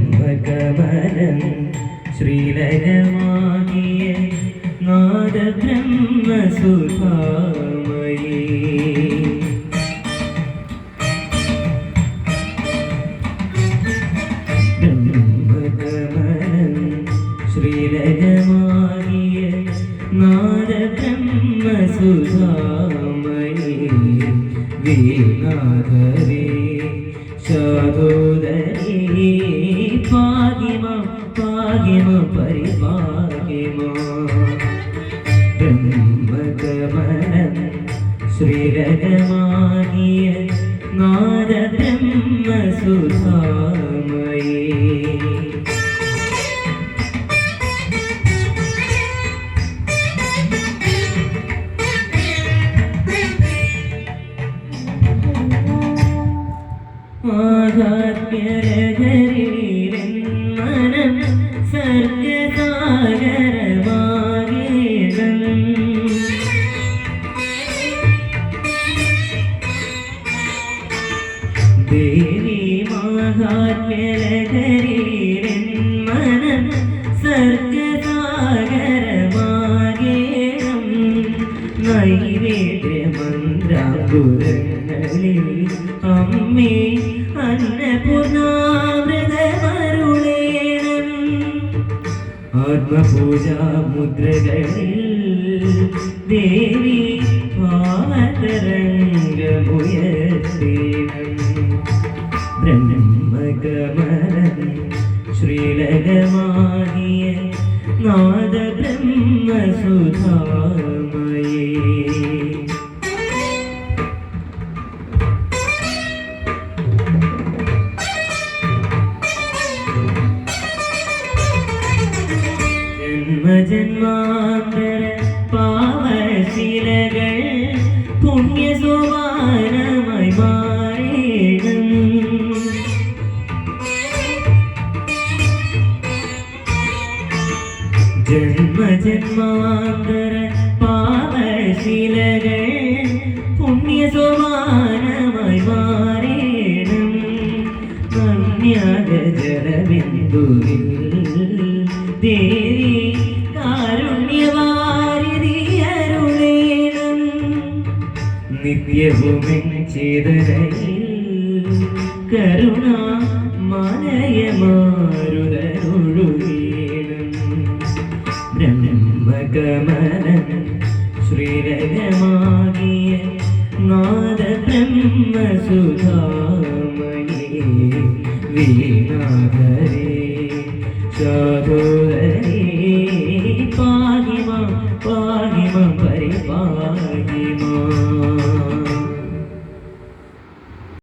ബ്രഹ്മകമലം ശ്രീലരമാകിയ നാദ ബ്രഹ്മസുധാമയീ ബ്രഹ്മകമലം ശ്രീലരമാകിയ നാദ ബ്രഹ്മസുധാമയീ വീണാധരേ ശാദോദരീ പാകിമ പാകിമ പരിപാകിമ ബ്രഹ്മകമലം ശ്രീരകമാകിയ നാദ ബ്രഹ്മസുധാമയീ ആധ്യാത്മ്യരഹരീരൻ മനം സർഗസാഗരമാകേണം ദേവി മാഹാത്മ്യരഹരീരൻ മനം സർഗസാഗരമാകേണം നൈവേദ്യമന്ത്രാപുരങ്ങളിൽ അമ്മേ അന്നപൂർണാമൃതമരുളേണം ആത്മപൂജാ മുദ്രകളിൽ ദേവി ഭാവതരംഗമുയർത്തേണം ബ്രഹ്മകമലം ശ്രീലകമാകിയ നാദ ബ്രഹ്മസുധാമയീ ജന്മജന്മാന്തര പാവശിലകൾ പുണ്യസോപാനമായി മാറേണം ജന്മജന്മാന്തര പാവശിലകൾ പുണ്യസോപാനമായി മാറേണം നന്യാഗജലബിന്ദുവിൽ ദേവി കാരുണ്യവാരിധിയരുളേണം നിത്യഭൂമിൻ ചേതനയിൽ കരുണാ മാലയമാരുതരുളേണം ബ്രഹ്മകമലം ശ്രീരകമാകിയ നാദ ബ്രഹ്മസുധാമയീ വീണാധരേ ശാദോ